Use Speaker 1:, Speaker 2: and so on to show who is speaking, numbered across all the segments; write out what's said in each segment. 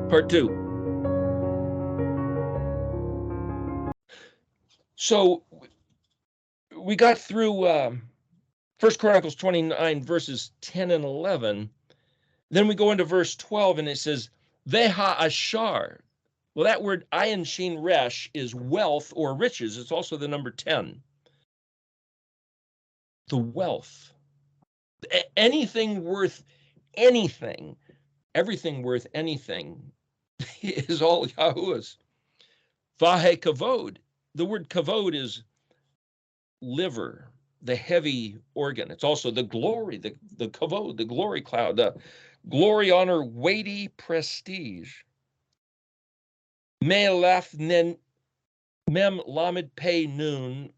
Speaker 1: Part 2. So we got through 1 Chronicles 29, verses 10 and 11. Then we go into verse 12, and it says, Veha ashar. Well, that word ayin shin resh is wealth or riches. It's also the number 10. The wealth. Anything worth anything, everything worth anything is all Yahuwah's. Vahe kavod. The word kavod is liver, the heavy organ. It's also the glory, the kavod, the glory cloud, the glory, honor, weighty prestige. Me laf nen mem lamed pei nun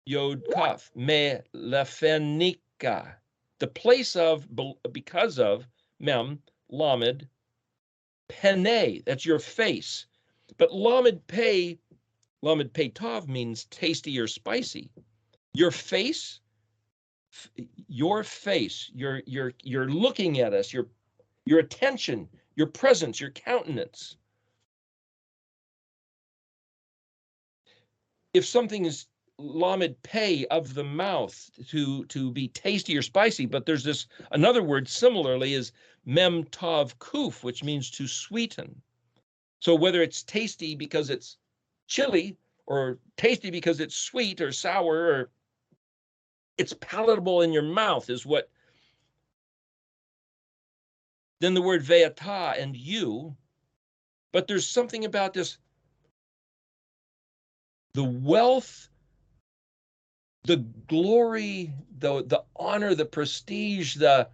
Speaker 1: yod kaf. Me lafenika. The place of, because of, mem, lamed, pene, that's your face. But lamed pei tov means tasty or spicy. Your face, you're looking at us, your attention, your presence, your countenance. If something is lamed pei, of the mouth, to be tasty or spicy, but there's this another word similarly is mem tav kuf, which means to sweeten. So whether it's tasty because it's chili, or tasty because it's sweet or sour, or it's palatable in your mouth, is what. Then the word ve'ata, and you. But there's something about this, the wealth, the glory, the honor, the prestige, the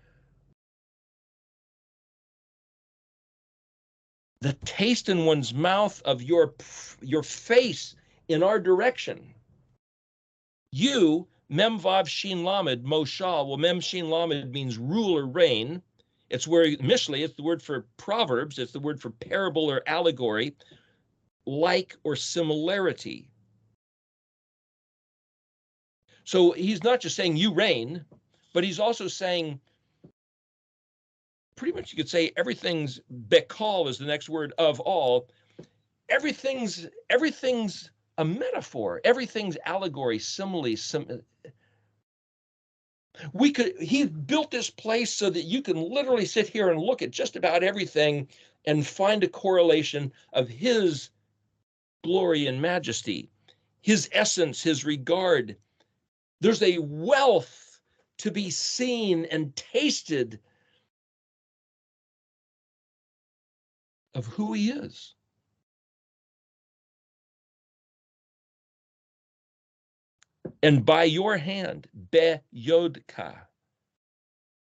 Speaker 1: taste in one's mouth of your face in our direction. You, mem vav shin lamed, moshal. Well, mem shin lamed means rule or reign. It's where mishli, it's the word for proverbs, it's the word for parable or allegory, like or similarity. So he's not just saying you reign, but he's also saying, pretty much you could say everything's bekal is the next word of all. Everything's a metaphor. Everything's allegory, simile. He built this place so that you can literally sit here and look at just about everything and find a correlation of his glory and majesty, his essence, his regard. There's a wealth to be seen and tasted of who he is. And by your hand, be yodka,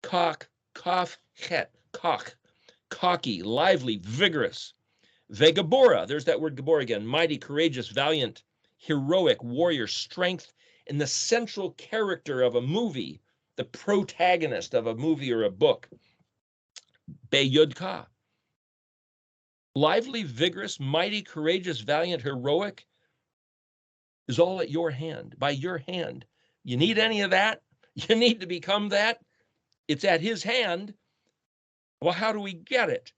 Speaker 1: kach, kaf, het, kach, cocky, lively, vigorous. Vegabora, there's that word gabor again, mighty, courageous, valiant, heroic, warrior, strength in the central character of a movie, the protagonist of a movie or a book. Be yodka. Lively, vigorous, mighty, courageous, valiant, heroic is all at your hand, by your hand. You need any of that? You need to become that? It's at his hand. Well, how do we get it?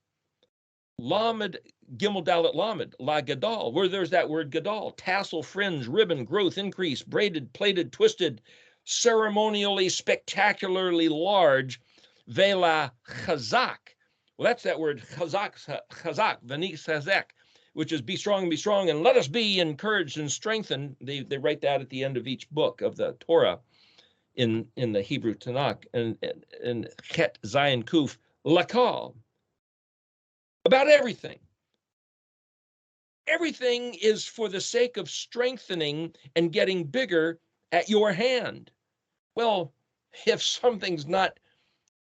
Speaker 1: Lamed, Gimel Dalet Lamed, La Gadal, where there's that word Gadal, tassel, fringe, ribbon, growth, increase, braided, plaited, twisted, ceremonially, spectacularly large, Vela Chazak. Well, that's that word Chazak, Vanik Chazak, which is be strong, and let us be encouraged and strengthened. They write that at the end of each book of the Torah in the Hebrew Tanakh, and Chet Zion Kuf, Lakal. About everything. Everything is for the sake of strengthening and getting bigger at your hand. Well, if something's not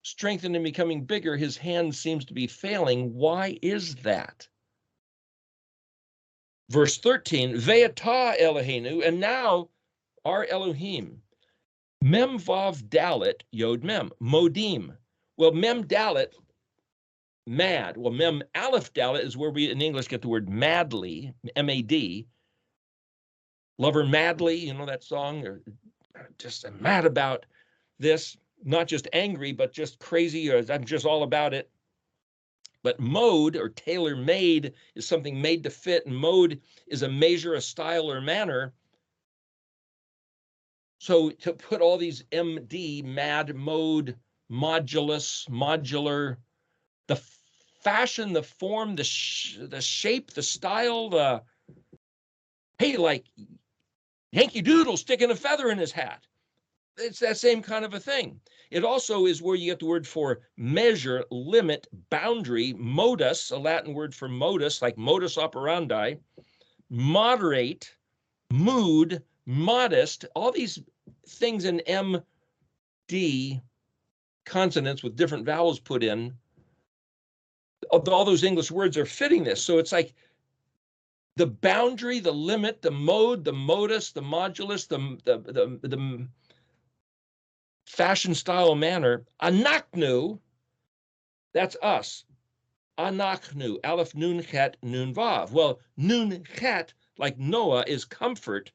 Speaker 1: strengthened and becoming bigger, his hand seems to be failing. Why is that? Verse 13, Ve'ata Eloheinu, and now our Elohim, Mem Vav Dalet Yod Mem, Modim. Well, Mem Dalet, mad. Well, Mem Aleph Dalet is where we in English get the word madly, M-A-D. Love her madly, you know that song? Or just mad about this, not just angry, but just crazy, or I'm just all about it. But mode or tailor-made is something made to fit, and mode is a measure, a style, or manner. So to put all these MD, mad, mode, modulus, modular, the fashion, the form, the shape, the style, hey, like Yankee Doodle sticking a feather in his hat. It's that same kind of a thing. It also is where you get the word for measure, limit, boundary, modus, a Latin word for modus, like modus operandi, moderate, mood, modest, all these things in MD consonants with different vowels put in. All those English words are fitting this. So it's like the boundary, the limit, the mode, the modus, the modulus, the fashion, style, manner. Anachnu, that's us. Anachnu, aleph, nun, chet, nun, vav. Well, nun, chet, like Noah, is comfort.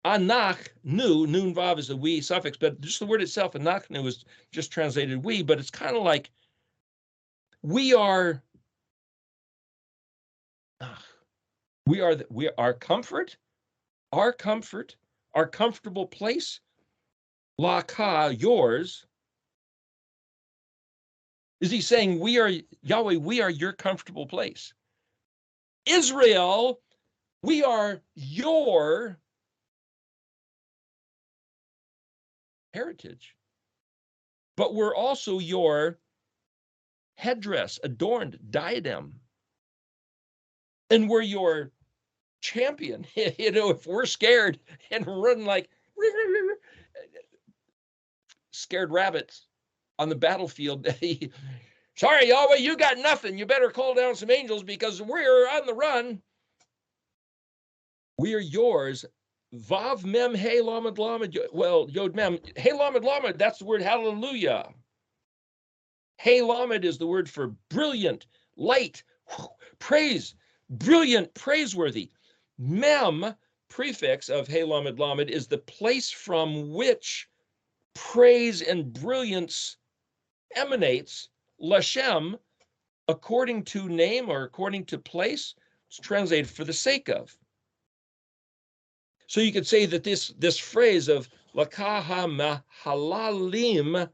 Speaker 1: Anach, nu, nun, vav is a we suffix, but just the word itself, anachnu, is just translated we, but it's kind of like we are our comfort, our comfortable place, laka, yours. Is he saying we are, Yahweh, we are your comfortable place? Israel, we are your heritage, but we're also your headdress, adorned diadem. And we're your champion. You know, if we're scared and run like scared rabbits on the battlefield, sorry, Yahweh, you got nothing. You better call down some angels because we're on the run. We are yours. Vav mem hey lamed lamed. Well, yod mem hey lamed lamed. That's the word hallelujah. Hey lamed is the word for brilliant, light, praise, brilliant, praiseworthy. Mem, prefix of hey lamed lamed, is the place from which praise and brilliance emanates. Lashem, according to name or according to place, it's translated for the sake of. So you could say that this phrase of lakaha mahalalim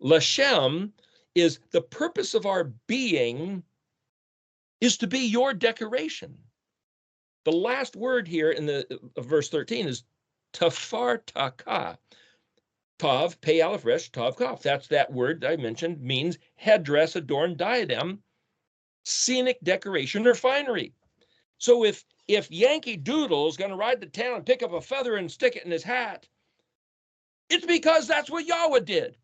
Speaker 1: lashem is the purpose of our being is to be your decoration. The last word here in the verse 13 is tafartaka. Tav, pei aleph resh, tav kaf. That's that word I mentioned, means headdress, adorned diadem, scenic decoration or finery. So if Yankee Doodle is going to ride to town and pick up a feather and stick it in his hat, it's because that's what Yahweh did.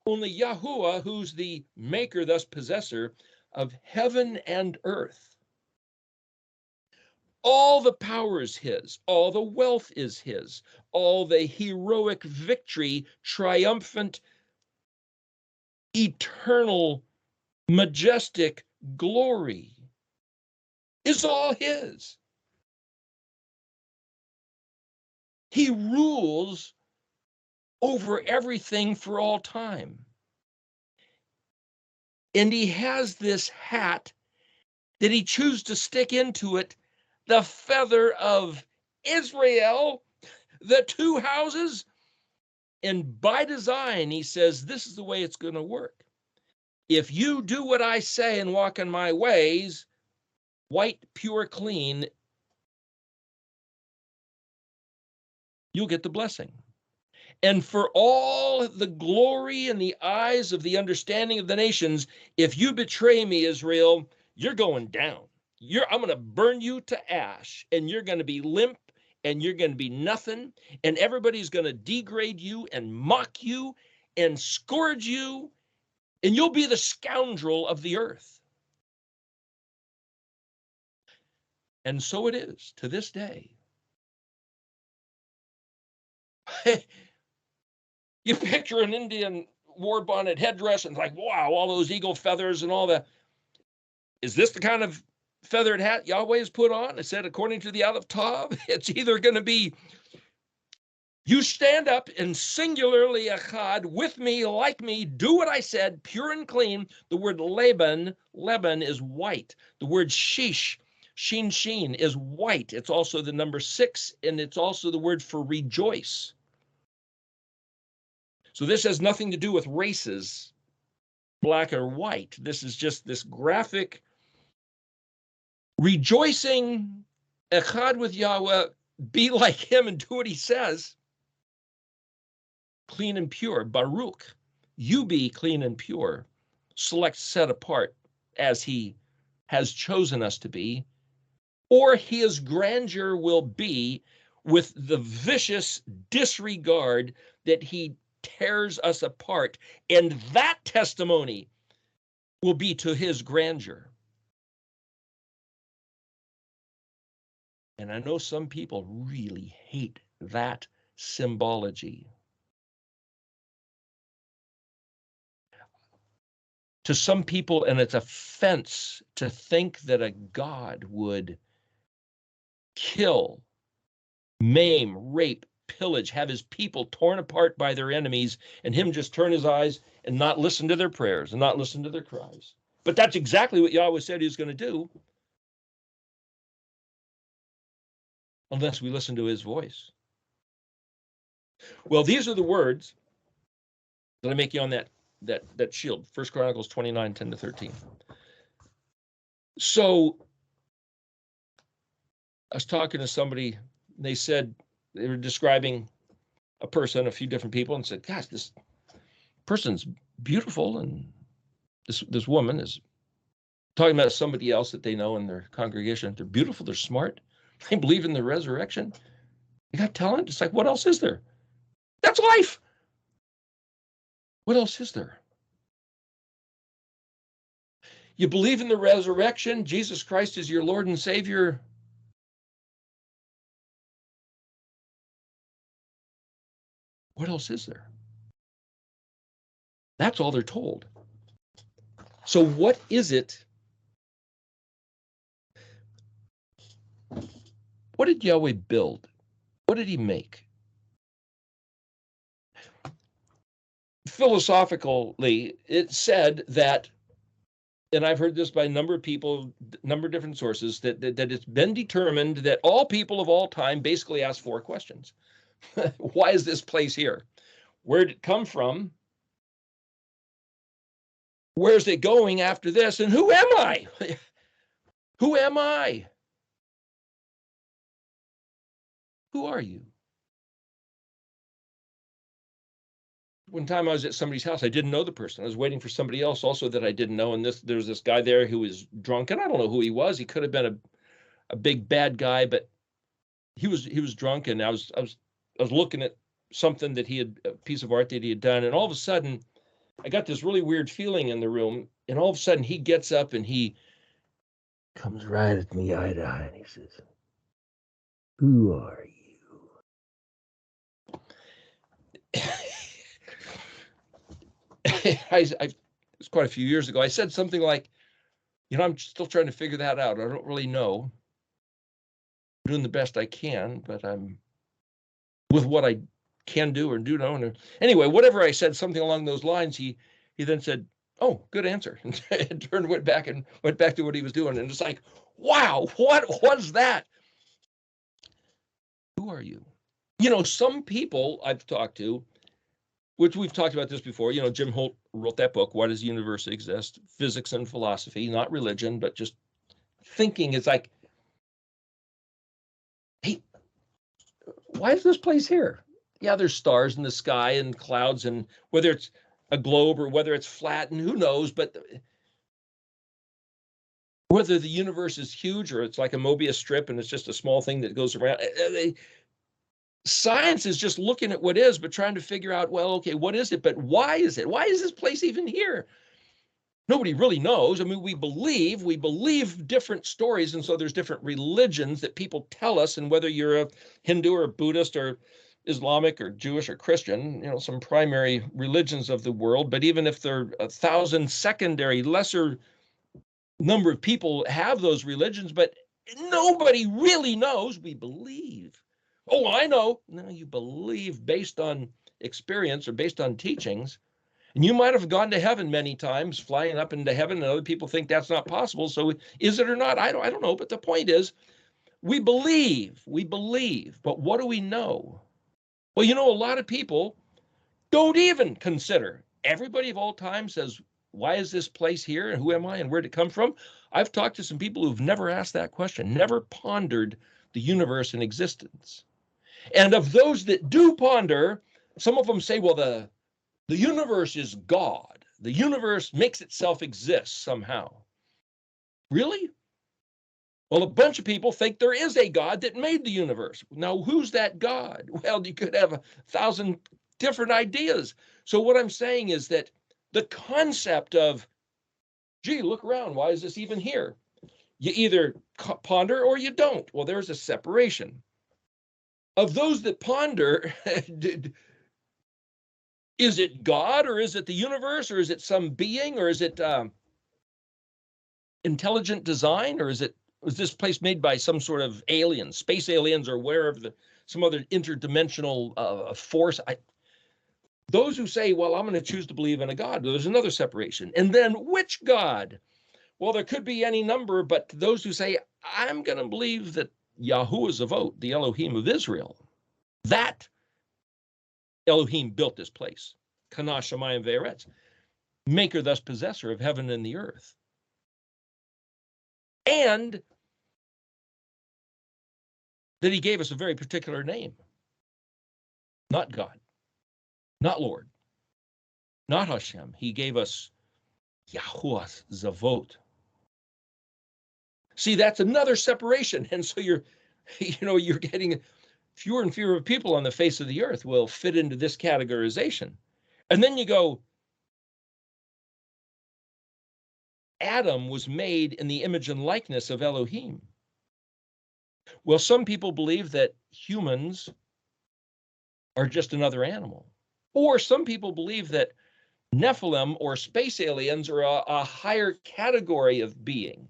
Speaker 1: Only Yahuwah, who's the maker, thus possessor of heaven and earth. All the power is his, all the wealth is his, all the heroic victory, triumphant, eternal, majestic glory is all his. He rules over everything for all time. And he has this hat that he chooses to stick into it the feather of Israel, the two houses. And by design, he says, this is the way it's going to work. If you do what I say and walk in my ways, white, pure, clean, you'll get the blessing. And for all the glory in the eyes of the understanding of the nations, if you betray me, Israel, you're going down. I'm going to burn you to ash, and you're going to be limp, and you're going to be nothing, and everybody's going to degrade you and mock you and scourge you, and you'll be the scoundrel of the earth. And so it is to this day. You picture an Indian war bonnet headdress and it's like, wow, all those eagle feathers and all that. Is this the kind of feathered hat Yahweh has put on? It said, according to the Aleph Tav, it's either going to be You stand up and singularly echad with me, like me, do what I said, pure and clean. The word Laban is white. The word sheesh, sheen, is white. It's also the number 6, and it's also the word for rejoice. So this has nothing to do with races, black or white. This is just this graphic rejoicing, echad with Yahweh, be like him and do what he says. Clean and pure, Baruch, you be clean and pure, select, set apart as he has chosen us to be, or his grandeur will be with the vicious disregard that he tears us apart, and that testimony will be to his grandeur. And I know some people really hate that symbology. To some people, and it's offense to think that a God would kill, maim, rape, pillage, have his people torn apart by their enemies, and him just turn his eyes and not listen to their prayers and not listen to their cries. But that's exactly what Yahweh said he was going to do, unless we listen to his voice. Well, these are the words that I make you on that shield. 1 Chronicles 29, 10 to 13. So I was talking to somebody, they said, they were describing a person, a few different people, and said, gosh, this person's beautiful, and this woman is talking about somebody else that they know in their congregation. They're beautiful, they're smart, they believe in the resurrection, they got talent. It's like, what else is there? That's life. What else is there? You believe in the resurrection, Jesus Christ is your Lord and Savior. What else is there? That's all they're told. So what is it? What did Yahweh build? What did he make? Philosophically, it said that, and I've heard this by a number of people, a number of different sources, that it's been determined that all people of all time basically ask 4 questions. Why is this place here? Where did it come from? Where's it going after this? And who am I? Who am I? Who are you? One time I was at somebody's house, I didn't know the person. I was waiting for somebody else also that I didn't know, and there's this guy there who was drunk, and I don't know who he was. He could have been a big bad guy, but he was drunk, and I was looking at something that he had, a piece of art that he had done, and all of a sudden I got this really weird feeling in the room, and all of a sudden he gets up and he comes right at me eye to eye, and he says, "Who are you?" It was quite a few years ago. I said something like, I'm still trying to figure that out. I don't really know. I'm doing the best I can, but I'm with what I can do or do know. And anyway, whatever I said, something along those lines, he then said, "Oh, good answer," and went back to what he was doing. And it's like, wow, what was that? Who are you? Some people I've talked to, which we've talked about this before, Jim Holt wrote that book, Why Does the Universe Exist? Physics and philosophy, not religion, but just thinking. It's like, hey, why is this place here? Yeah, there's stars in the sky and clouds, and whether it's a globe or whether it's flat, and who knows, but whether the universe is huge or it's like a Mobius strip and it's just a small thing that goes around. Science is just looking at what is, but trying to figure out, well, okay, what is it? But why is it? Why is this place even here? Nobody really knows. I mean, we believe different stories. And so there's different religions that people tell us. And whether you're a Hindu or a Buddhist or Islamic or Jewish or Christian, some primary religions of the world, but even if there are 1,000 secondary, lesser number of people have those religions, but nobody really knows. We believe. Oh, I know. No, you believe based on experience or based on teachings. And you might have gone to heaven many times, flying up into heaven, and other people think that's not possible. So is it or not? I don't know. But the point is, we believe. But what do we know? Well, a lot of people don't even consider. Everybody of all time says, why is this place here? And who am I? And where'd it come from? I've talked to some people who've never asked that question, never pondered the universe and existence. And of those that do ponder, some of them say, well, the universe is God. The universe makes itself exist somehow. Really? Well, a bunch of people think there is a God that made the universe. Now, who's that God? Well, you could have 1,000 different ideas. So what I'm saying is that the concept of, gee, look around, why is this even here? You either ponder or you don't. Well, there's a separation. Of those that ponder, is it God, or is it the universe, or is it some being, or is it intelligent design, or was this place made by some sort of aliens, space aliens, or wherever some other interdimensional force? Those who say, well, I'm going to choose to believe in a God, there's another separation. And then which God? Well, there could be any number, but those who say, I'm going to believe that Yahuwah Zavot, the Elohim of Israel, that Elohim built this place, Kana Shamayim Ve'eretz, maker thus possessor of heaven and the earth. And that he gave us a very particular name. Not God, not Lord, not Hashem. He gave us Yahuwah Zavot. See, that's another separation. And so you're getting fewer and fewer people on the face of the earth will fit into this categorization. And then you go, Adam was made in the image and likeness of Elohim. Well, some people believe that humans are just another animal. Or some people believe that Nephilim or space aliens are a higher category of being.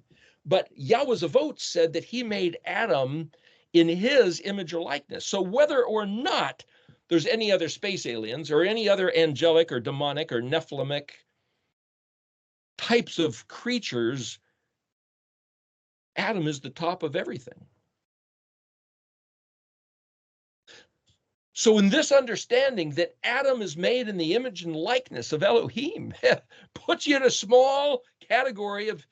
Speaker 1: But Yahweh Zavot said that he made Adam in his image or likeness. So whether or not there's any other space aliens or any other angelic or demonic or Nephilimic types of creatures, Adam is the top of everything. So in this understanding that Adam is made in the image and likeness of Elohim puts you in a small category of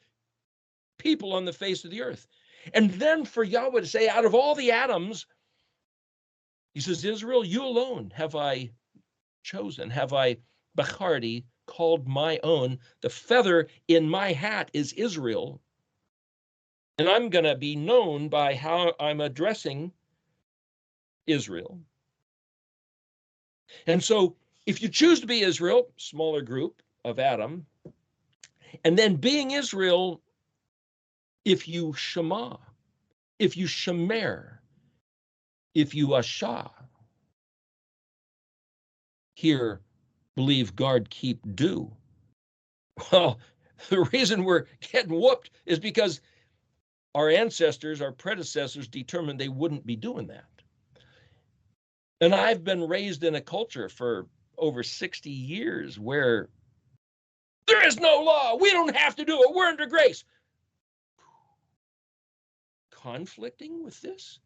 Speaker 1: people on the face of the earth. And then for Yahweh to say, out of all the Adams, he says, Israel, you alone have I chosen, have I Bachardi called my own. The feather in my hat is Israel. And I'm going to be known by how I'm addressing Israel. And so if you choose to be Israel, smaller group of Adam, and then being Israel, if you Shema, if you Shemer, if you Asha, hear, believe, guard, keep, do. Well, the reason we're getting whooped is because our ancestors, our predecessors determined they wouldn't be doing that. And I've been raised in a culture for over 60 years where there is no law. We don't have to do it. We're under grace. Conflicting with this?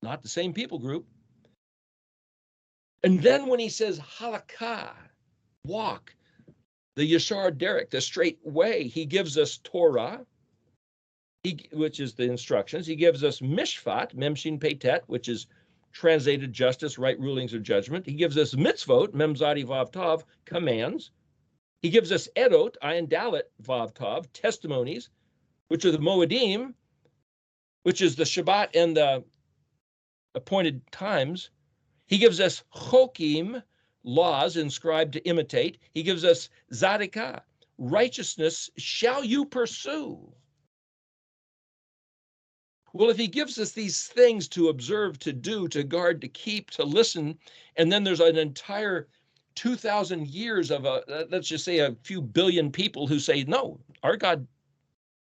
Speaker 1: Not the same people group. And then when he says halakha, walk, the Yashar Derek, the straight way, he gives us Torah, which is the instructions. He gives us Mishpat, Memshin Peitet, which is translated justice, right rulings or judgment. He gives us Mitzvot, Memzadi Vav Tav, commands. He gives us Edot, Ayin Dalet Vav Tav, testimonies, which are the Moedim, which is the Shabbat and the appointed times. He gives us Chokim, laws inscribed to imitate. He gives us Zadikah, righteousness shall you pursue. Well, if he gives us these things to observe, to do, to guard, to keep, to listen, and then there's an entire 2,000 years of let's just say a few billion people who say, no, our God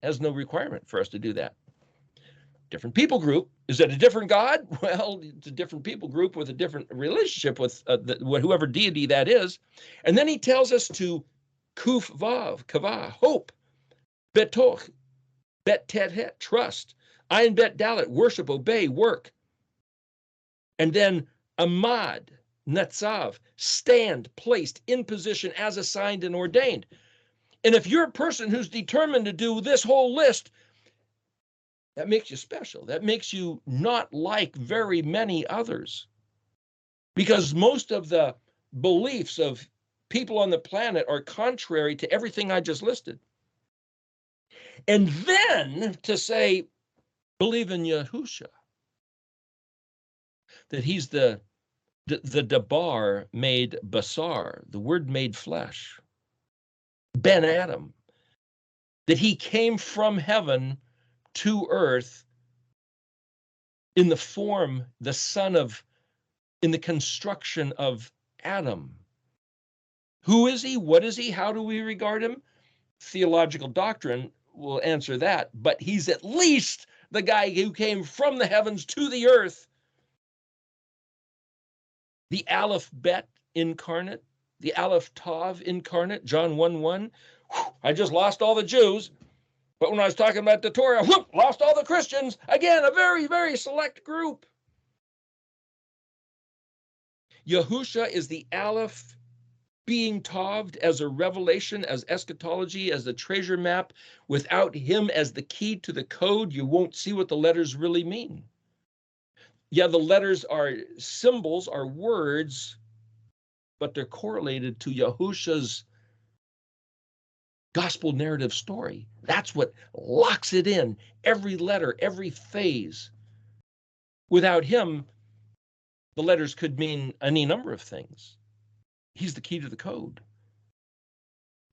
Speaker 1: has no requirement for us to do that. Different people group. Is it a different God? Well, it's a different people group with a different relationship with whoever deity that is. And then he tells us to kuf vav, kavah, hope, betoch, bet tet het, trust, ayin bet dalet, worship, obey, work. And then amad, netzav, stand, placed in position as assigned and ordained. And if you're a person who's determined to do this whole list, that makes you special. That makes you not like very many others. Because most of the beliefs of people on the planet are contrary to everything I just listed. And then to say, believe in Yahusha, that he's the Dabar made basar, the word made flesh, Ben Adam, that he came from heaven to earth in the form, the son of, in the construction of Adam. Who is he? What is he? How do we regard him? Theological doctrine will answer that, but he's at least the guy who came from the heavens to the earth. The Aleph Bet incarnate, the Aleph Tav incarnate, John 1:1. I just lost all the Jews. But when I was talking about the Torah, whoop, lost all the Christians. Again, a very, very select group. Yahusha is the Aleph being Taved as a revelation, as eschatology, as the treasure map. Without him as the key to the code, you won't see what the letters really mean. Yeah, the letters are symbols, are words, but they're correlated to Yahusha's gospel narrative story. That's what locks it in, every letter, every phase. Without him, the letters could mean any number of things. He's the key to the code.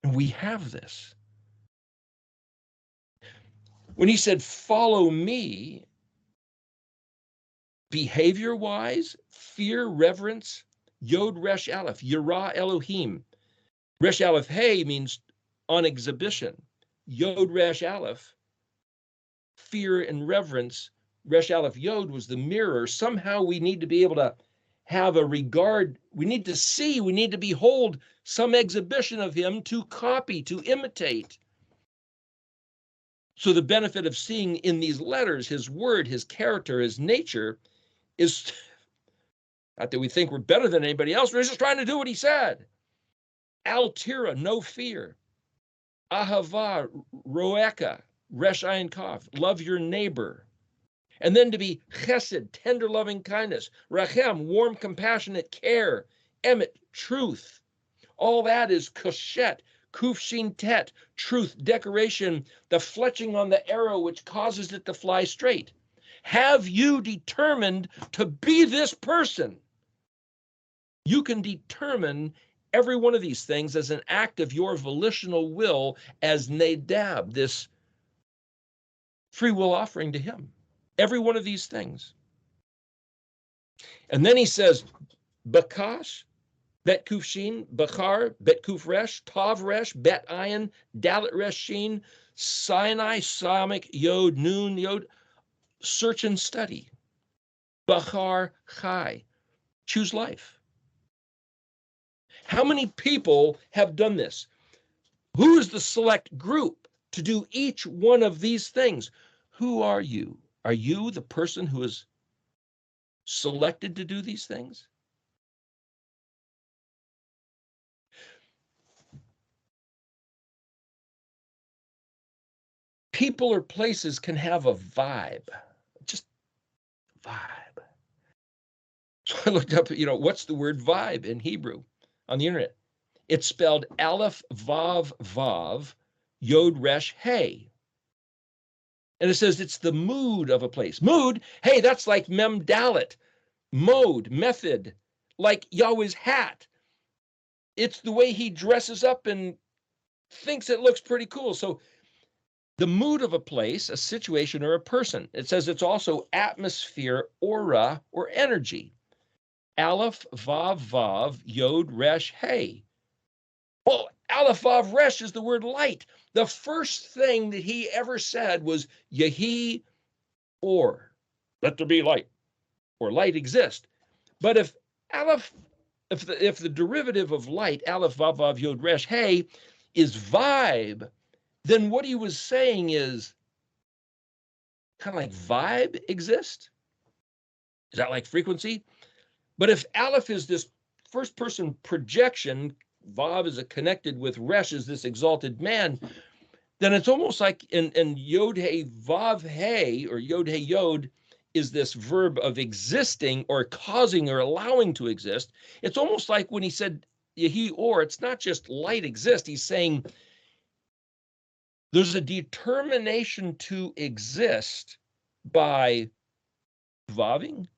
Speaker 1: And we have this. When he said, follow me, behavior-wise, fear, reverence, Yod Resh Aleph, Yirah Elohim. Resh Aleph Hey means on exhibition. Yod Resh Aleph, fear and reverence. Resh Aleph Yod was the mirror. Somehow we need to be able to have a regard. We need to see, we need to behold some exhibition of him to copy, to imitate. So the benefit of seeing in these letters his word, his character, his nature is not that we think we're better than anybody else. We're just trying to do what he said. Al Tira, no fear. Ahava, Roeka, Resh Ayin Kaf, love your neighbor. And then to be chesed, tender loving kindness, rachem, warm, compassionate care, emet, truth. All that is koshet, kuf shin tet, truth, decoration, the fletching on the arrow which causes it to fly straight. Have you determined to be this person? You can determine every one of these things as an act of your volitional will as Nadab, this free will offering to him. Every one of these things. And then he says, Bakash, Bet Kuf Shin, Bakar, Bet Kuf Resh, Tav Resh, Bet Ayin, Dalet Resh Shin, Sinai, Samik, Yod, Nun, Yod. Search and study. Bakar Chai, choose life. How many people have done this? Who is the select group to do each one of these things? Who are you? Are you the person who is selected to do these things? People or places can have a vibe, just vibe. So I looked up, what's the word vibe in Hebrew on the internet? It's spelled Aleph Vav Vav Yod Resh Hey. And it says it's the mood of a place. Mood, hey, that's like Mem Dalet. Mode, method, like Yahweh's hat. It's the way he dresses up and thinks it looks pretty cool. So the mood of a place, a situation, or a person. It says it's also atmosphere, aura, or energy. Aleph, Vav, Vav, Yod, Resh, Hey. Well, Aleph, Vav, Resh is the word light. The first thing that he ever said was Yehi or, let there be light, or light exist. But if aleph, if the derivative of light, aleph, vav, vav, yod, resh, hey, is vibe, then what he was saying is kind of like vibe exist. Is that like frequency? But if aleph is this first person projection, vav is connected with resh is this exalted man, then it's almost like in yod hey vav hey, or yod hey yod, is this verb of existing or causing or allowing to exist. It's almost like when he said yehi or, it's not just light exist. He's saying there's a determination to exist by vaving,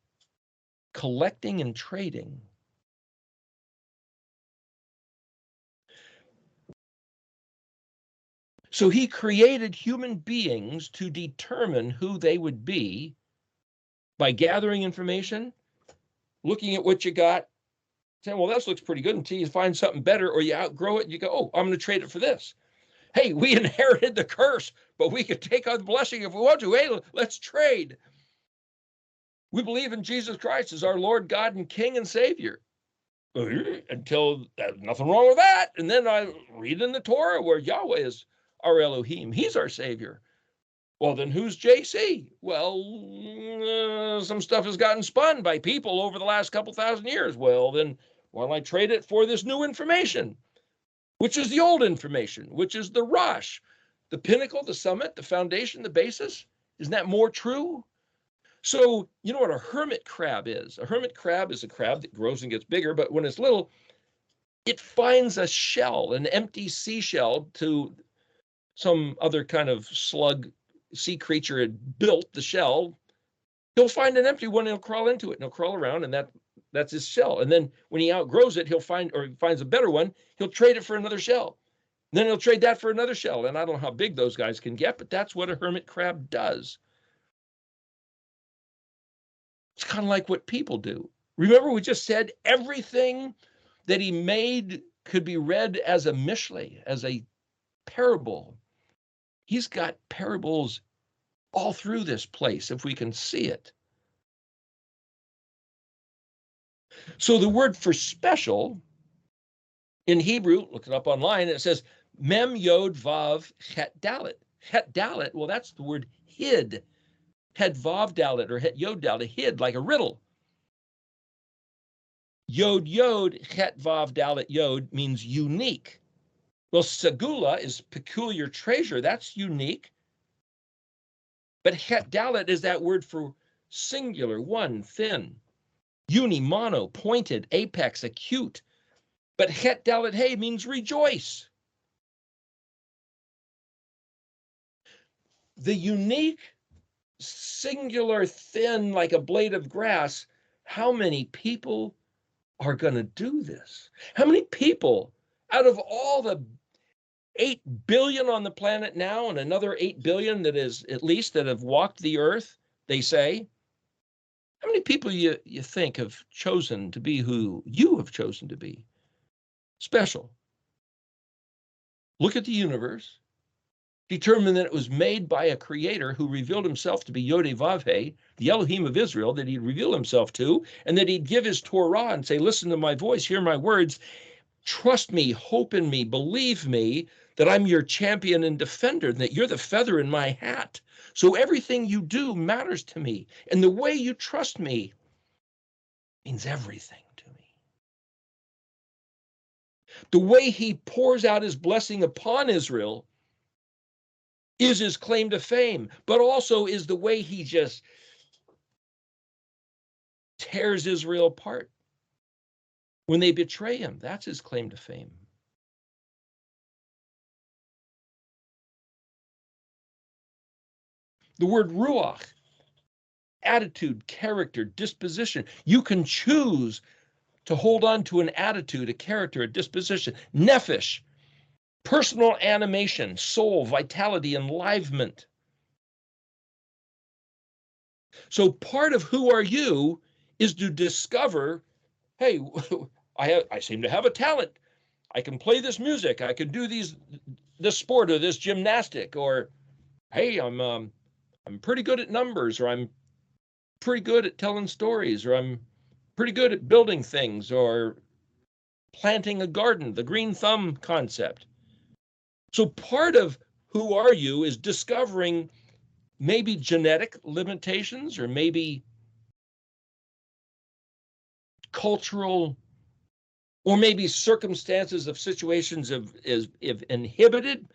Speaker 1: collecting, and trading. So he created human beings to determine who they would be by gathering information, looking at what you got, saying, well, this looks pretty good, until you find something better or you outgrow it and you go, oh, I'm going to trade it for this. Hey, we inherited the curse, but we could take on the blessing if we want to. Hey, let's trade. We believe in Jesus Christ as our Lord, God, and King and Savior. Until nothing wrong with that. And then I read in the Torah where Yahweh is our Elohim. He's our Savior. Well, then who's JC? Well, some stuff has gotten spun by people over the last couple thousand years. Well, then why don't I trade it for this new information, which is the old information, which is the Rosh, the pinnacle, the summit, the foundation, the basis? Isn't that more true? So you know what a hermit crab is? A hermit crab is a crab that grows and gets bigger, but when it's little, it finds a shell, an empty seashell, to some other kind of slug sea creature had built the shell. He'll find an empty one and he'll crawl into it and he'll crawl around, and that's his shell. And then when he outgrows it, he'll find, or finds a better one, he'll trade it for another shell. And then he'll trade that for another shell. And I don't know how big those guys can get, but that's what a hermit crab does. It's kind of like what people do. Remember, we just said everything that he made could be read as a mishle, as a parable. He's got parables all through this place, if we can see it. So the word for special in Hebrew, look it up online, it says mem yod vav het dalet. Het dalet, well, that's the word hid. Het vav dalet or het yod dalet, hid, like a riddle. Yod yod, het vav dalet yod means unique. Well, segula is peculiar treasure. That's unique. But het dalet is that word for singular, one, thin. Uni, mono, pointed, apex, acute. But het dalet hey means rejoice. The unique, singular, thin, like a blade of grass, how many people are going to do this? How many people out of all the 8 billion on the planet now, and another 8 billion that is at least that have walked the earth, they say, how many people you think have chosen to be who you have chosen to be? Special. Look at the universe. Determine that it was made by a creator who revealed himself to be Yod Vav He, the Elohim of Israel, that he'd reveal himself to, and that he'd give his Torah and say, listen to my voice, hear my words, trust me, hope in me, believe me, that I'm your champion and defender, and that you're the feather in my hat. So everything you do matters to me. And the way you trust me means everything to me. The way he pours out his blessing upon Israel is his claim to fame, but also is the way he just tears Israel apart when they betray him. That's his claim to fame. The word ruach, attitude, character, disposition. You can choose to hold on to an attitude, a character, a disposition. Nephesh, personal animation, soul, vitality, enlivenment. So part of who are you is to discover, hey, I seem to have a talent. I can play this music. I can do this sport or this gymnastic, or hey, I'm I'm pretty good at numbers, or I'm pretty good at telling stories, or I'm pretty good at building things, or planting a garden, the green thumb concept. So part of who are you is discovering maybe genetic limitations, or maybe cultural, or maybe circumstances of situations of inhibited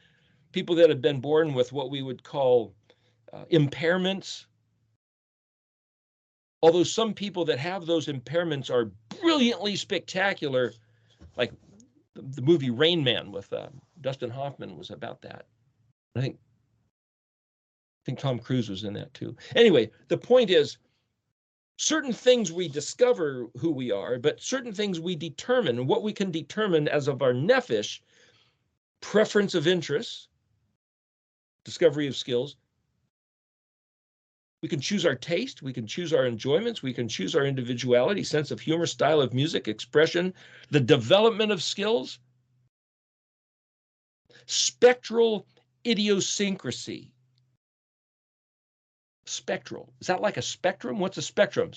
Speaker 1: people that have been born with what we would call impairments. Although some people that have those impairments are brilliantly spectacular, like the movie Rain Man with Dustin Hoffman was about that. I think Tom Cruise was in that too. Anyway, the point is, certain things we discover who we are, but certain things we determine. And what we can determine as of our nephesh, preference of interests, discovery of skills. We can choose our taste, we can choose our enjoyments, we can choose our individuality, sense of humor, style of music, expression, the development of skills. Spectral idiosyncrasy. Spectral. Is that like a spectrum? What's a spectrum?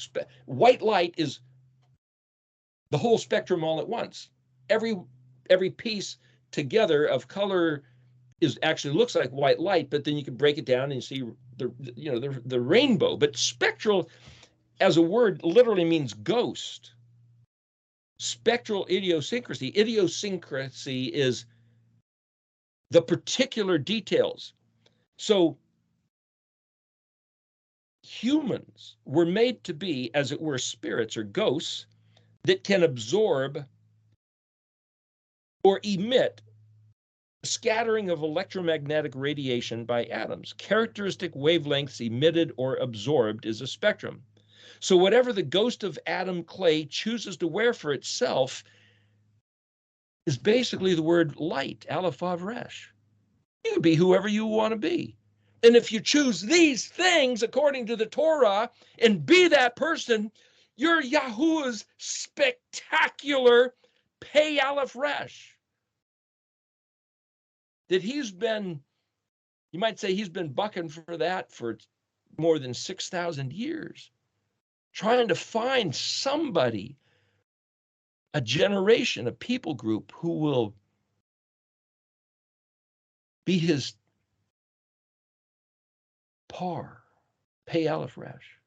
Speaker 1: White light is the whole spectrum all at once. Every piece together of color is actually looks like white light, but then you can break it down and you see the rainbow. But spectral as a word literally means ghost. Spectral idiosyncrasy. Idiosyncrasy is the particular details. So humans were made to be, as it were, spirits or ghosts that can absorb or emit scattering of electromagnetic radiation by atoms. Characteristic wavelengths emitted or absorbed is a spectrum. So whatever the ghost of Adam Clay chooses to wear for itself is basically the word light, Aleph Vav Resh. You can be whoever you want to be. And if you choose these things according to the Torah and be that person, you're Yahuwah's spectacular Pei Aleph Resh. That he's been, you might say he's been bucking for that for more than 6,000 years, trying to find somebody, a generation, a people group who will be his Pei Aleph Resh,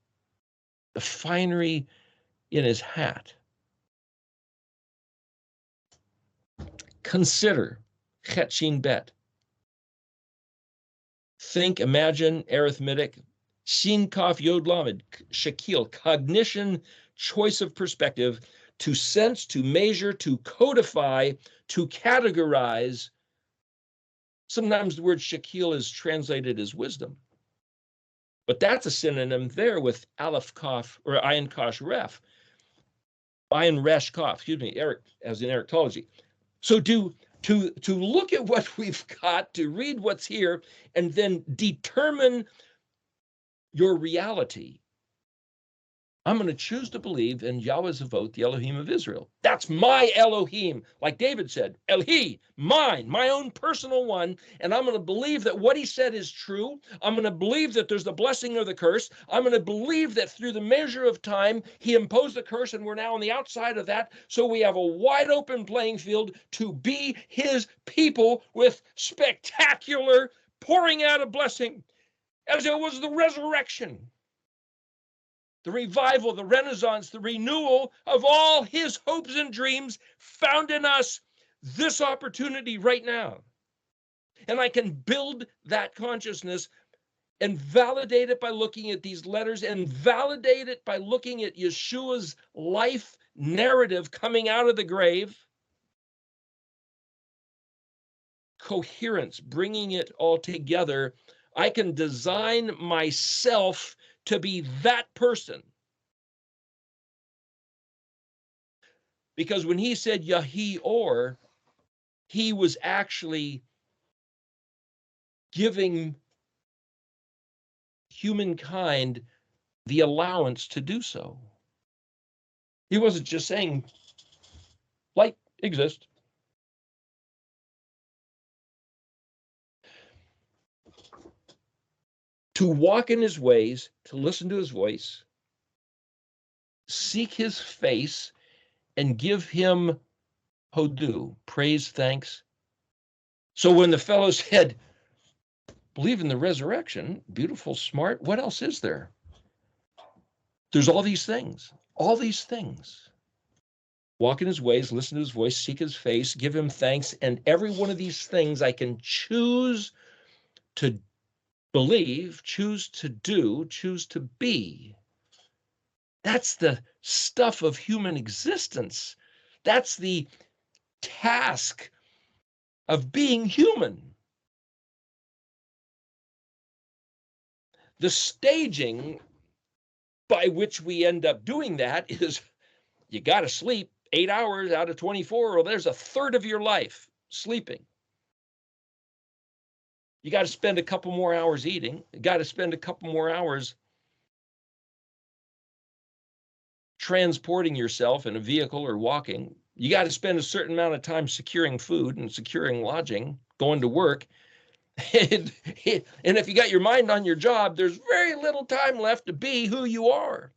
Speaker 1: the finery in his hat. Consider Chet Shin Bet. Think, imagine, arithmetic. Shin Kaf Yod Lamed, Shakil, cognition, choice of perspective, to sense, to measure, to codify, to categorize. Sometimes the word Shakil is translated as wisdom. But that's a synonym there with Aleph Kaf or Ayin Kash Ref. Ayin Resh Kaf, excuse me, Eric, as in Erictology. So to look at what we've got, to read what's here, and then determine your reality. I'm going to choose to believe in Yahweh Zavot, the Elohim of Israel. That's my Elohim. Like David said, Elohi, mine, my own personal one. And I'm going to believe that what he said is true. I'm going to believe that there's the blessing or the curse. I'm going to believe that through the measure of time, he imposed the curse and we're now on the outside of that. So we have a wide open playing field to be his people with spectacular pouring out of blessing as it was the resurrection. The revival, the renaissance, the renewal of all his hopes and dreams found in us this opportunity right now. And I can build that consciousness and validate it by looking at these letters and validate it by looking at Yeshua's life narrative coming out of the grave. Coherence, bringing it all together. I can design myself to be that person. Because when he said Yahi Or, he was actually giving humankind the allowance to do so. He wasn't just saying light exists. to walk in his ways, to listen to his voice, seek his face, and give him hodu, praise, thanks. So when the fellow said, believe in the resurrection, beautiful, smart, what else is there? There's all these things. Walk in his ways, listen to his voice, seek his face, give him thanks. And every one of these things I can choose to believe, choose to do, choose to be. That's the stuff of human existence. That's the task of being human. The staging by which we end up doing that is you got to sleep 8 hours out of 24, or there's a third of your life sleeping. You got to spend a couple more hours eating. You got to spend a couple more hours transporting yourself in a vehicle or walking. You got to spend a certain amount of time securing food and securing lodging, going to work. And if you got your mind on your job, there's very little time left to be who you are.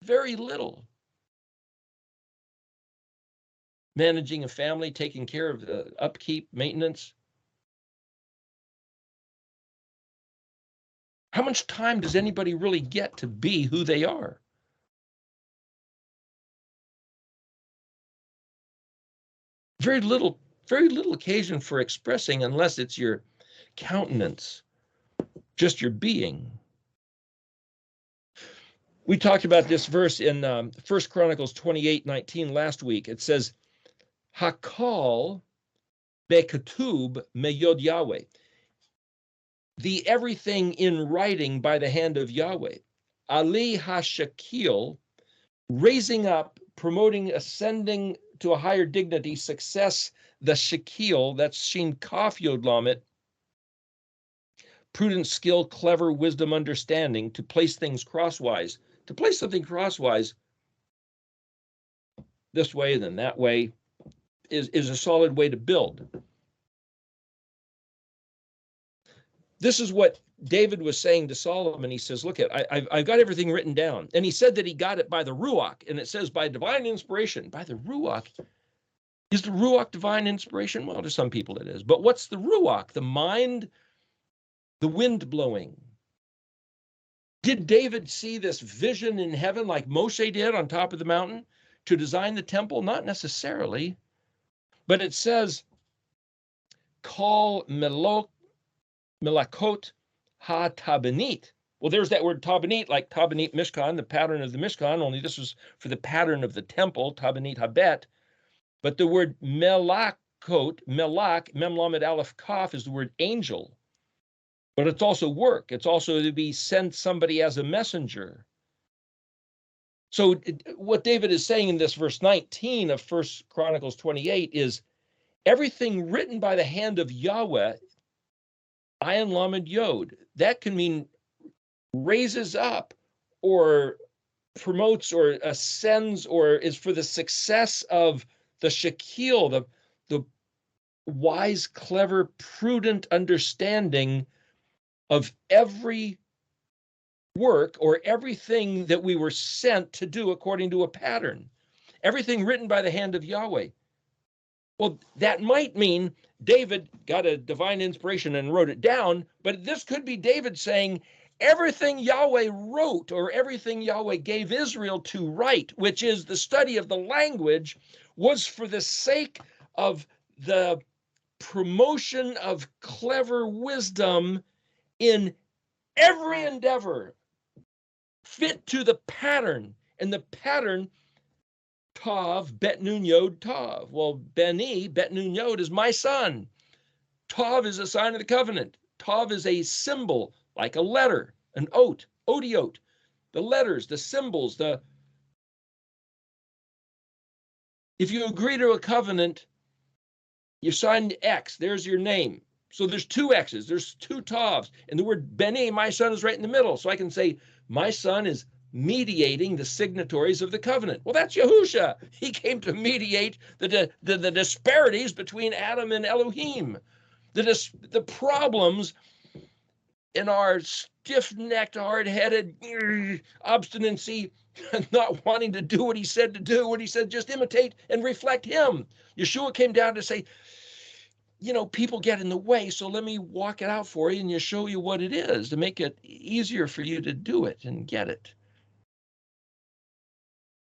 Speaker 1: Very little. Managing a family, taking care of the upkeep, maintenance. How much time does anybody really get to be who they are? Very little occasion for expressing unless it's your countenance, just your being. We talked about this verse in 1 Chronicles 28:19 last week. It says, Hakal bekatub meyod Yahweh. The everything in writing by the hand of Yahweh. Ali hashakil, raising up, promoting, ascending to a higher dignity, success, the shakil, that's shin kaf yod lamet, prudence, skill, clever, wisdom, understanding, to place things crosswise. To place something crosswise, this way, then that way, is a solid way to build. This is what David was saying to Solomon. He says, look, I've got everything written down. And he said that he got it by the Ruach, and it says by divine inspiration. By the Ruach. Is the Ruach divine inspiration? Well, to some people it is. But what's the Ruach? The mind, the wind blowing. Did David see this vision in heaven like Moshe did on top of the mountain to design the temple? Not necessarily. But it says, call melakot ha-tabanit. Well, there's that word tabanit, like tabanit mishkan, the pattern of the mishkan, only this was for the pattern of the temple, tabanit habet. But the word melakot, melak, mem lamed aleph kaf, is the word angel. But it's also work. It's also to be sent somebody as a messenger. So what David is saying in this verse 19 of 1 Chronicles 28 is everything written by the hand of Yahweh, ayin lamed yod, that can mean raises up or promotes or ascends or is for the success of the shakil, the wise, clever, prudent understanding of every work or everything that we were sent to do according to a pattern. Everything written by the hand of Yahweh. Well, that might mean David got a divine inspiration and wrote it down, but this could be David saying everything Yahweh wrote or everything Yahweh gave Israel to write, which is the study of the language, was for the sake of the promotion of clever wisdom in every endeavor, fit to the pattern. And the pattern, Tav, Bet Nun Yod, Tav. Well, Beni, Bet Nun Yod, is my son. Tav is a sign of the covenant. Tav is a symbol, like a letter, an oat, odiot. The letters, the symbols, if you agree to a covenant, you sign X, there's your name. So there's two X's, there's two Tavs. And the word Beni, my son, is right in the middle. So I can say, my son is mediating the signatories of the covenant. Well, that's Yahusha. He came to mediate the disparities between Adam and Elohim, the problems in our stiff-necked, hard-headed obstinacy, not wanting to do what he said to do, what he said, just imitate and reflect him. Yeshua came down to say, people get in the way, so let me walk it out for you and show you what it is to make it easier for you to do it and get it.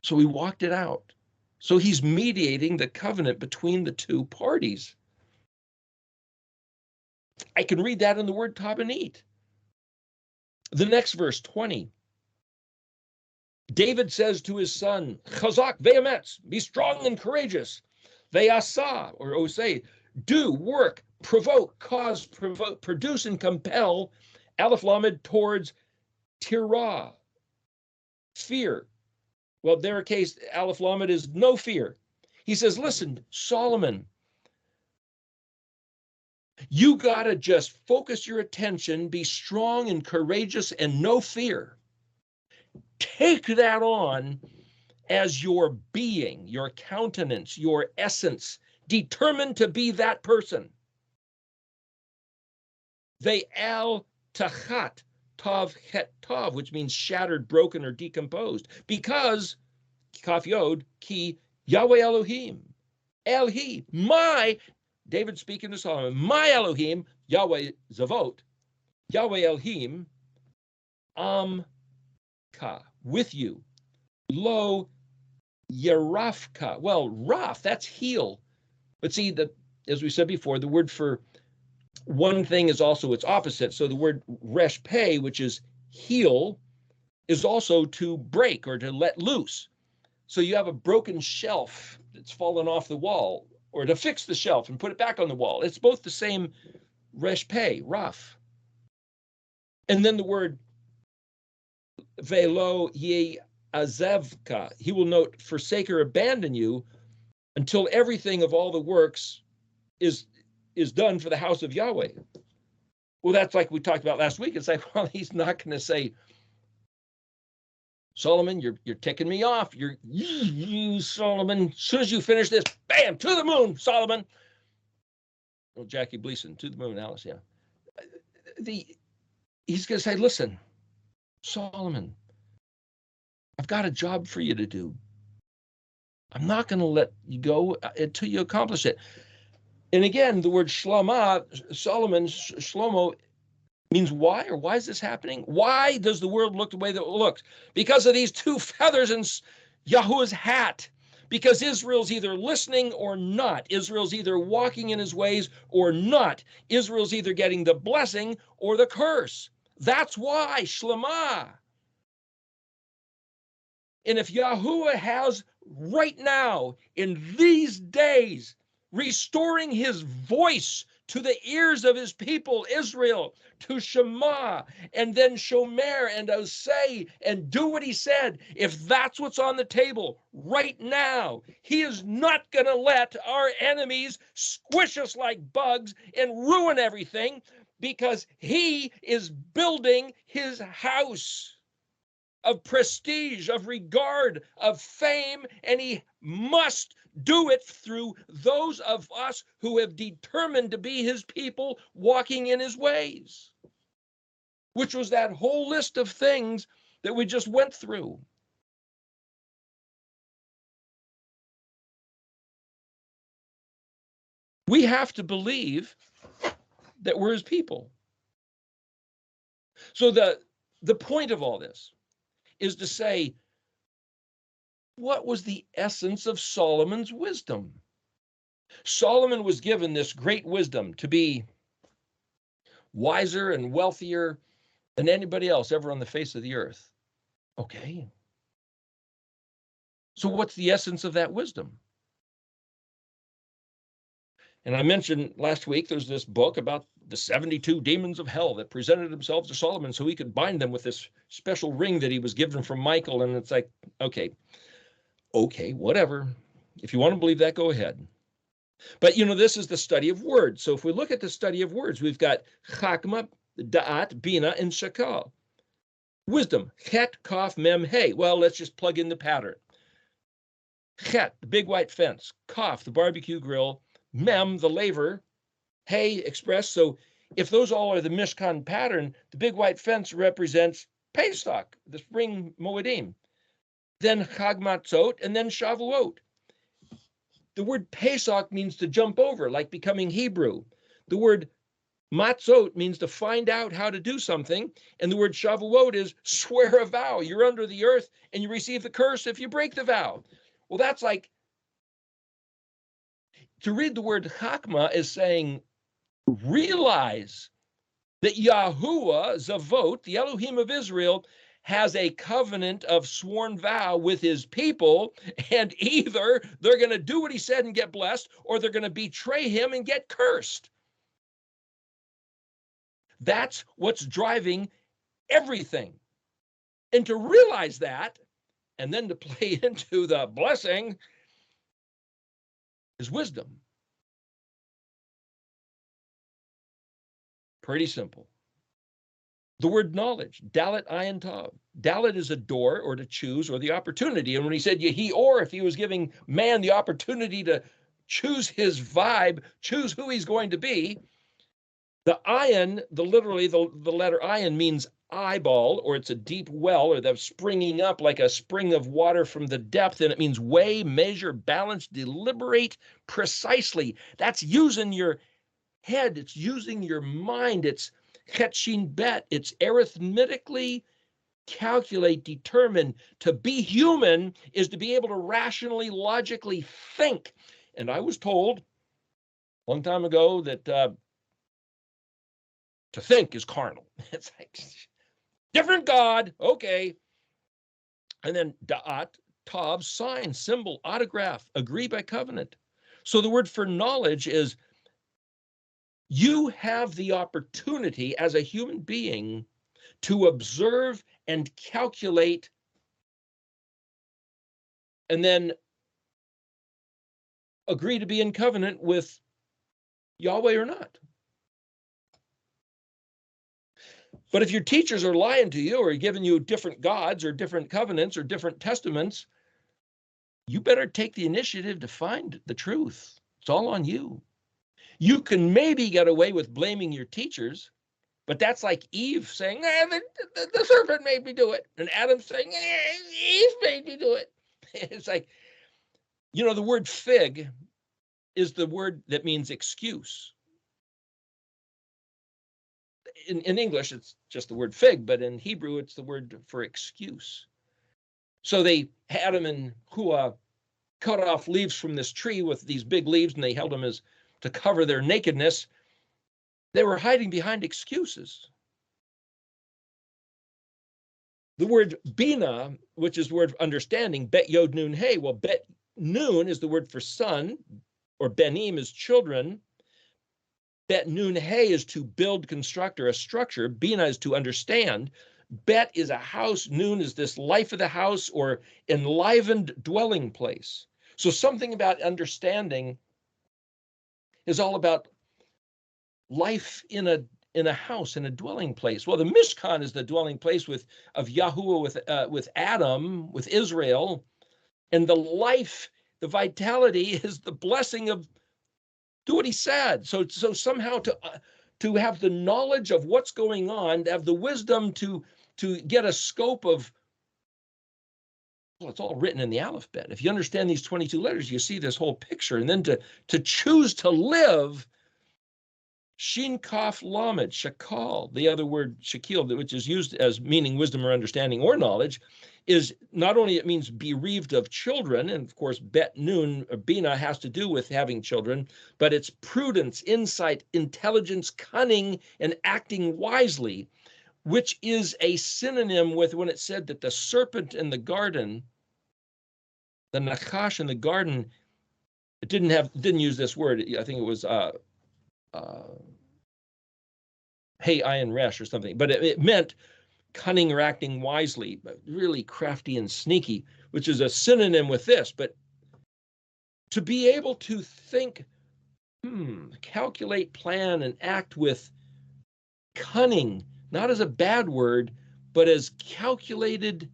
Speaker 1: So he walked it out. So he's mediating the covenant between the two parties. I can read that in the word tabanit. The next verse, 20. David says to his son, Chazak ve'emetz, be strong and courageous. Ve'asa, or osei, do, work, provoke, cause, produce, and compel, Aleph Lamed, towards tirah, fear. Well, their case, Aleph Lamed is no fear. He says, listen, Solomon, you got to just focus your attention, be strong and courageous and no fear. Take that on as your being, your countenance, your essence, determined to be that person. Ve'al tachat tav het tav, which means shattered, broken, or decomposed. Because, kaf yod, ki Yahweh Elohim, Elhi, David speaking to Solomon, my Elohim, Yahweh Zavot, Yahweh Elohim, Amka, with you, Lo Yerafka. Well, Raf, that's heel. But see, as we said before, the word for one thing is also its opposite. So the word reshpe, which is heel, is also to break or to let loose. So you have a broken shelf that's fallen off the wall, or to fix the shelf and put it back on the wall. It's both the same reshpe, rough. And then the word velo ye azevka, he will not forsake or abandon you until everything of all the works is done for the house of Yahweh. Well, that's like we talked about last week. It's like, well, he's not going to say, Solomon, you're ticking me off. You, Solomon, as soon as you finish this, bam, to the moon, Solomon. Well, Jackie Gleason, to the moon, Alice, yeah. He's going to say, listen, Solomon, I've got a job for you to do. I'm not going to let you go until you accomplish it. And again, the word Shlama, Solomon, Shlomo, means why, or why is this happening? Why does the world look the way that it looks? Because of these two feathers in Yahuwah's hat. Because Israel's either listening or not. Israel's either walking in his ways or not. Israel's either getting the blessing or the curse. That's why, Shlema. And if Yahuwah has right now, in these days, restoring his voice to the ears of his people, Israel, to Shema, and then Shomer and Osei, and do what he said. If that's what's on the table right now, he is not going to let our enemies squish us like bugs and ruin everything, because he is building his house of prestige, of regard, of fame, and he must do it through those of us who have determined to be his people, walking in his ways, which was that whole list of things that we just went through. We have to believe that we're his people. So the point of all this is to say, what was the essence of Solomon's wisdom? Solomon was given this great wisdom to be wiser and wealthier than anybody else ever on the face of the earth. Okay. So what's the essence of that wisdom? And I mentioned last week, there's this book about the 72 demons of hell that presented themselves to Solomon so he could bind them with this special ring that he was given from Michael. And it's like, okay, whatever. If you want to believe that, go ahead. But, this is the study of words. So if we look at the study of words, we've got Chakma, Da'at, Bina, and Shakal. Wisdom, Chet, Kaf, Mem, Hey. Well, let's just plug in the pattern. Chet, the big white fence. Kaf, the barbecue grill. Mem, the laver. Hey, express. So if those all are the Mishkan pattern, the big white fence represents Pesach, the spring Moedim, then Chag Matzot, and then Shavuot. The word Pesach means to jump over, like becoming Hebrew. The word Matzot means to find out how to do something, and the word Shavuot is swear a vow. You're under the earth, and you receive the curse if you break the vow. Well, that's like, to read the word Chakma is saying, realize that Yahuwah, Zavot, the Elohim of Israel, has a covenant of sworn vow with his people, and either they're going to do what he said and get blessed, or they're going to betray him and get cursed. That's what's driving everything. And to realize that, and then to play into the blessing, is wisdom. Pretty simple. The word knowledge, dalet ayin tav. Dalet is a door, or to choose, or the opportunity. And when he said yehi or, if he was giving man the opportunity to choose his vibe, choose who he's going to be, the ayin, literally the letter ayin means eyeball, or it's a deep well, or the springing up like a spring of water from the depth, and it means weigh, measure, balance, deliberate precisely. That's using your head, it's using your mind, it's Chetchin bet, it's arithmetically calculate, determine. To be human is to be able to rationally, logically think. And I was told a long time ago that to think is carnal. It's like, different God, okay. And then da'at, tav, sign, symbol, autograph, agree by covenant. So the word for knowledge is, you have the opportunity as a human being to observe and calculate, and then agree to be in covenant with Yahweh or not. But if your teachers are lying to you, or giving you different gods or different covenants or different testaments, you better take the initiative to find the truth. It's all on you. You can maybe get away with blaming your teachers, but that's like Eve saying, the serpent made me do it. And Adam saying, Eve made me do it. It's like, the word fig is the word that means excuse. In English, it's just the word fig, but in Hebrew, it's the word for excuse. So Adam and Hua cut off leaves from this tree with these big leaves, and they held them as to cover their nakedness. They were hiding behind excuses. The word bina, which is the word of understanding, bet yod nun hey. Well, bet nun is the word for son, or benim is children. Bet nun hey is to build, construct, or a structure. Bina is to understand. Bet is a house. Nun is this life of the house, or enlivened dwelling place. So something about understanding is all about life in a house, in a dwelling place. Well, the Mishkan is the dwelling place of Yahuwah with Adam, with Israel, and the life, the vitality is the blessing of do what he said. So somehow to have the knowledge of what's going on, to have the wisdom to get a scope of, well, it's all written in the alphabet. If you understand these 22 letters, you see this whole picture. And then to choose to live, Shin Kaf Lamed, Shakal, the other word Shakil, which is used as meaning wisdom or understanding or knowledge, is not only it means bereaved of children, and of course Bet Nun, Bina, has to do with having children, but it's prudence, insight, intelligence, cunning, and acting wisely, which is a synonym with when it said that the serpent in the garden, the Nachash in the garden, it didn't use this word. I think it was hey, Ayin Resh or something, but it meant cunning or acting wisely, but really crafty and sneaky, which is a synonym with this. But to be able to think, calculate, plan, and act with cunning, not as a bad word, but as calculated,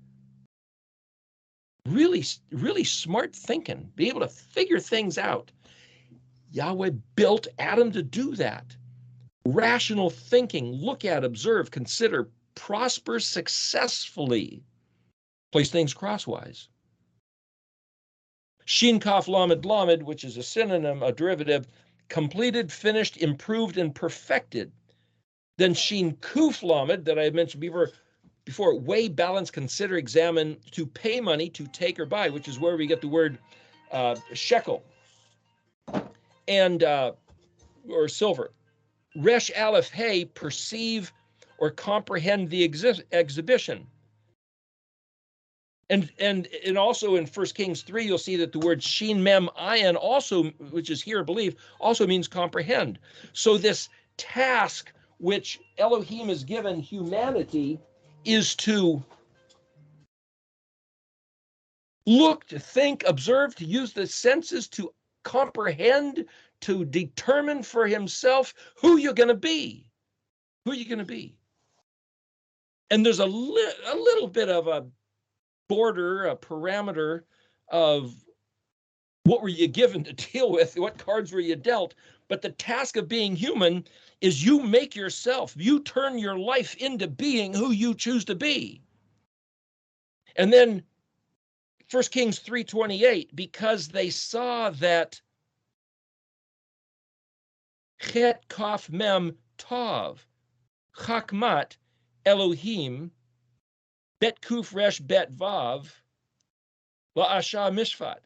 Speaker 1: really, really smart thinking, be able to figure things out. Yahweh built Adam to do that. rational thinking, look at, observe, consider, prosper successfully, place things crosswise. Shin Kaf Lamed Lamed, which is a synonym, a derivative, completed, finished, improved, and perfected. Then Shin Kuf Lamed, that I mentioned before, weigh, balance, consider, examine, to pay money, to take or buy, which is where we get the word shekel and or silver. Resh Aleph Hey, perceive or comprehend the exhibition. And also in 1 Kings 3, you'll see that the word Shin Mem Ayin also, which is here, believe, also means comprehend. So this task which Elohim has given humanity is to look, to think, observe, to use the senses to comprehend, to determine for himself who you're going to be. Who are you going to be? And there's a little bit of a border, a parameter of what were you given to deal with, what cards were you dealt. But the task of being human is you make yourself, you turn your life into being who you choose to be. And then 1 Kings 3:28, because they saw that Chet Kaf Mem Tav Chakmat Elohim Bet Kuf Resh Bet Vav La'asha Mishpat.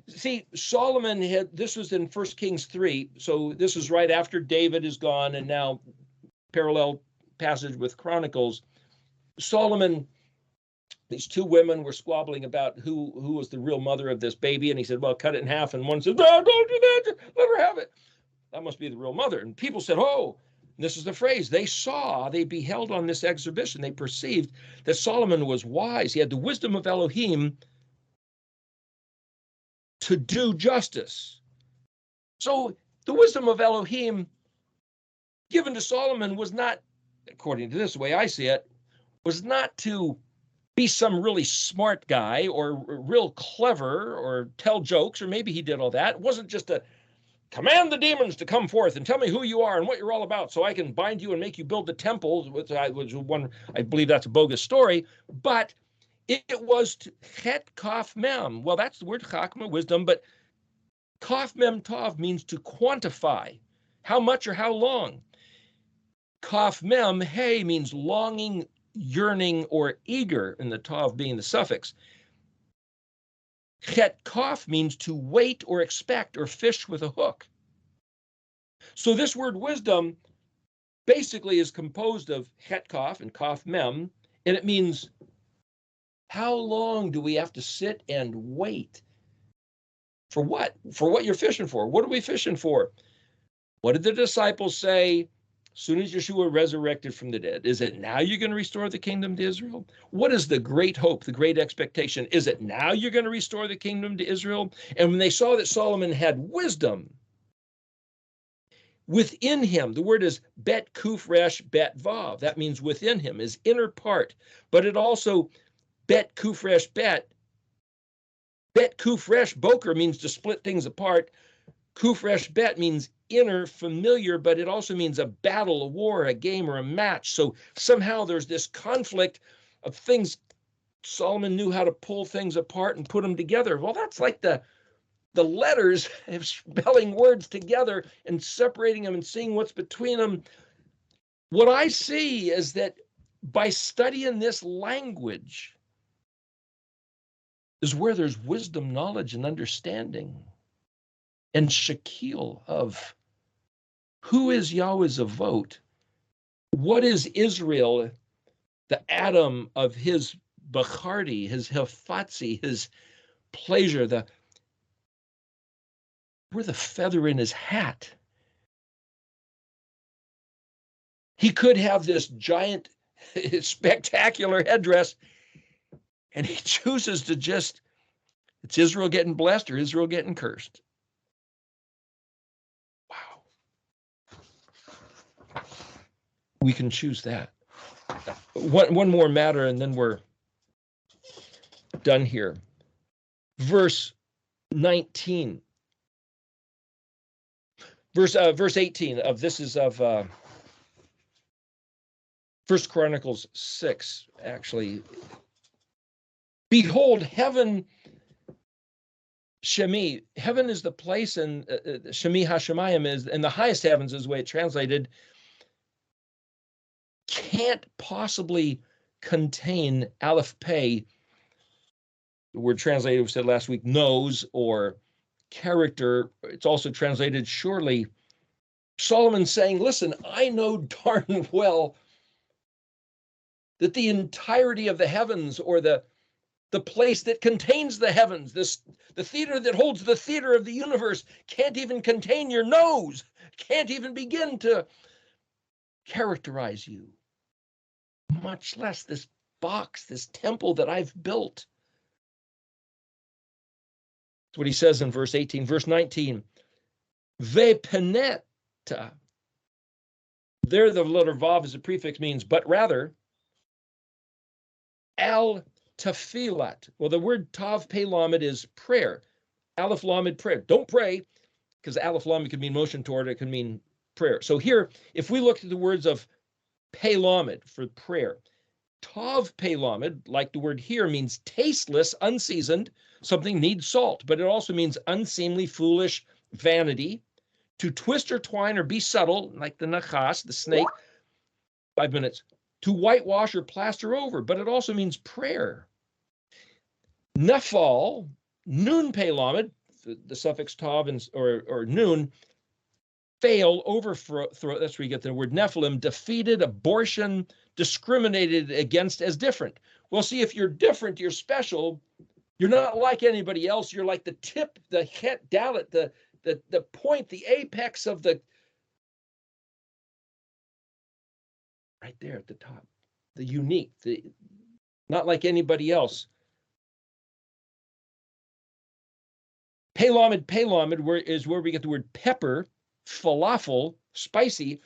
Speaker 1: See, Solomon this was in 1 Kings 3, so this is right after David is gone, and now parallel passage with Chronicles. Solomon, these two women were squabbling about who was the real mother of this baby, and he said, well, cut it in half, and one said, no, don't do that, let her have it. That must be the real mother. And people said, oh, this is the phrase, they beheld on this exhibition, they perceived that Solomon was wise. He had the wisdom of Elohim to do justice. So the wisdom of Elohim given to Solomon was not, according to this way I see it, was not to be some really smart guy or real clever or tell jokes, or maybe he did all that. It wasn't just to command the demons to come forth and tell me who you are and what you're all about so I can bind you and make you build the temple, which I believe that's a bogus story, but it was Chet Kaf Mem. Well, that's the word Chachma, wisdom, but Kaf Mem Tav means to quantify how much or how long. Kaf Mem Hey means longing, yearning, or eager, and the Tav being the suffix. Chet Kaf means to wait or expect or fish with a hook. So this word wisdom basically is composed of Chet Kaf and Kaf Mem, and it means how long do we have to sit and wait? For what? For what you're fishing for. What are we fishing for? What did the disciples say as soon as Yeshua resurrected from the dead? Is it now you're going to restore the kingdom to Israel? What is the great hope, the great expectation? Is it now you're going to restore the kingdom to Israel? And when they saw that Solomon had wisdom within him, the word is bet kuf resh bet vav. That means within him, his inner part. But it also bet kuf resh bet kuf resh boker means to split things apart. Kuf resh bet means inner, familiar, but it also means a battle, a war, a game, or a match. So somehow there's this conflict of things. Solomon knew how to pull things apart and put them together. Well, that's like the letters of spelling words together and separating them and seeing what's between them. What I see is that by studying this language is where there's wisdom, knowledge, and understanding, and shakil of who is Yahweh's avot, what is Israel, the atom of his Bachardi, his Hefatzi, his pleasure, we're the feather in his hat. He could have this giant, spectacular headdress, and he chooses to just, it's Israel getting blessed or Israel getting cursed. Wow. We can choose that. One more matter, and then we're done here. Verse 19. Verse 18 of this is of 1 Chronicles 6, actually. Behold, heaven, Shemi, heaven is the place, and Shemi Hashemayim is, and the highest heavens is the way it translated, can't possibly contain Aleph Pei. The word translated, we said last week, knows, or character. It's also translated surely. Solomon's saying, listen, I know darn well that the entirety of the heavens, or the place that contains the heavens, the theater that holds the theater of the universe, can't even contain your nose, can't even begin to characterize you, much less this box, this temple that I've built. That's what he says in verse 18. Verse 19, ve peneta. There the letter vav as a prefix means but rather. Al tafilat. Well, the word tav pe lamed is prayer. Aleph lamed, prayer. Don't pray, because aleph lamed could mean motion toward, it can mean prayer. So here, if we look at the words of pe lamed for prayer, tav pe lamed, like the word here, means tasteless, unseasoned. Something needs salt, but it also means unseemly, foolish, vanity. To twist or twine or be subtle, like the nachas, the snake. 5 minutes. To whitewash or plaster over, but it also means prayer. Nafal, nun pe lamed, the suffix tav or nun, fail, overthrow, that's where you get the word Nephilim, defeated, abortion, discriminated against as different. Well, see, if you're different, you're special, you're not like anybody else, you're like the tip, the het dalet, the point, the apex of the, right there at the top, the unique, the not like anybody else. Pelamed is where we get the word pepper, falafel, spicy,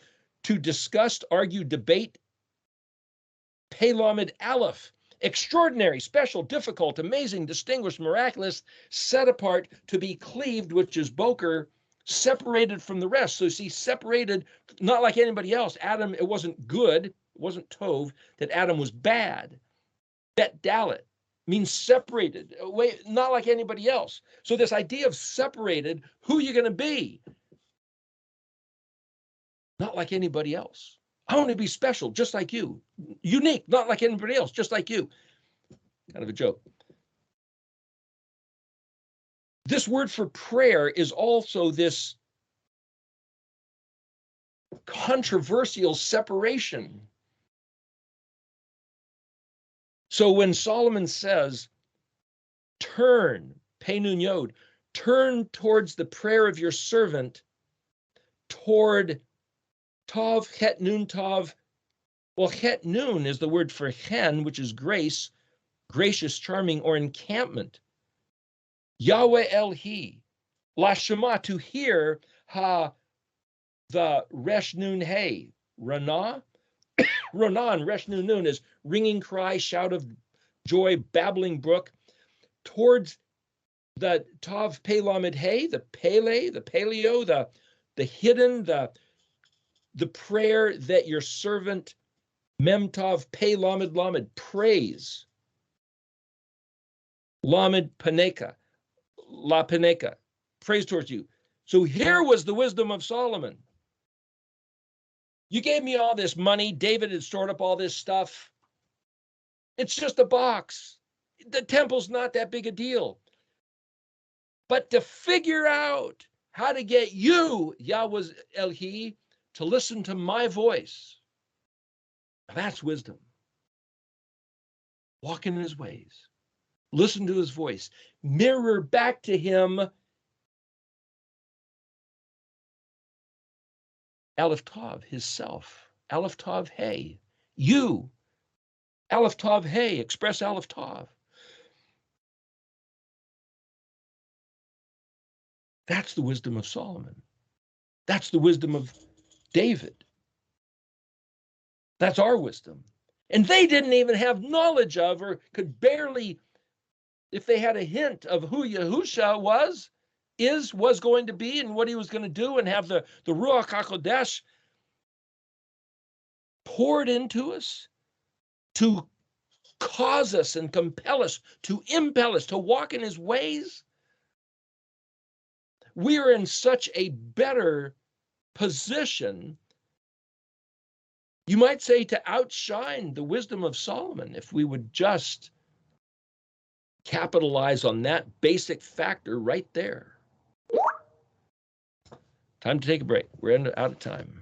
Speaker 1: to discuss, argue, debate. Pelamed aleph, extraordinary, special, difficult, amazing, distinguished, miraculous, set apart, to be cleaved, which is boker, separated from the rest. So see, separated, not like anybody else. Adam, it wasn't good, it wasn't tov, that Adam was bad. Bet dalet means separated, not like anybody else. So this idea of separated, who are you going to be? Not like anybody else. I want to be special, just like you. Unique, not like anybody else, just like you. Kind of a joke. This word for prayer is also this controversial separation. So when Solomon says, turn, Peinun Yod, turn towards the prayer of your servant, toward Tav, Het Nun Tav. Well, Het Nun is the word for Chen, which is grace, gracious, charming, or encampment. Yahweh El-Hi, La Shema, to hear, Ha, the Resh Nun Hey, Ranah. Ronan, Resh Nun Nun is ringing cry, shout of joy, babbling brook, towards the Tav Pe Lamed Hey, the Pele, the Paleo, the hidden, the prayer that your servant Mem Tav Pe Lamed Lamed prays. Lamed Paneka, La Paneka, praise towards you. So here was the wisdom of Solomon. You gave me all this money. David had stored up all this stuff. It's just a box. The temple's not that big a deal. But to figure out how to get you, Yahweh El-Hi, to listen to my voice, that's wisdom. Walk in his ways. Listen to his voice. Mirror back to him Aleph Tav, his self. Aleph Tav Hey, you. Aleph Tav Hey, express Aleph Tav. That's the wisdom of Solomon. That's the wisdom of David. That's our wisdom. And they didn't even have knowledge of, or could barely, if they had a hint of who Yahusha was, was going to be and what he was going to do, and have the Ruach HaKodesh poured into us to cause us and compel us, to impel us to walk in his ways, we are in such a better position, you might say, to outshine the wisdom of Solomon if we would just capitalize on that basic factor right there. Time to take a break. We're out of time.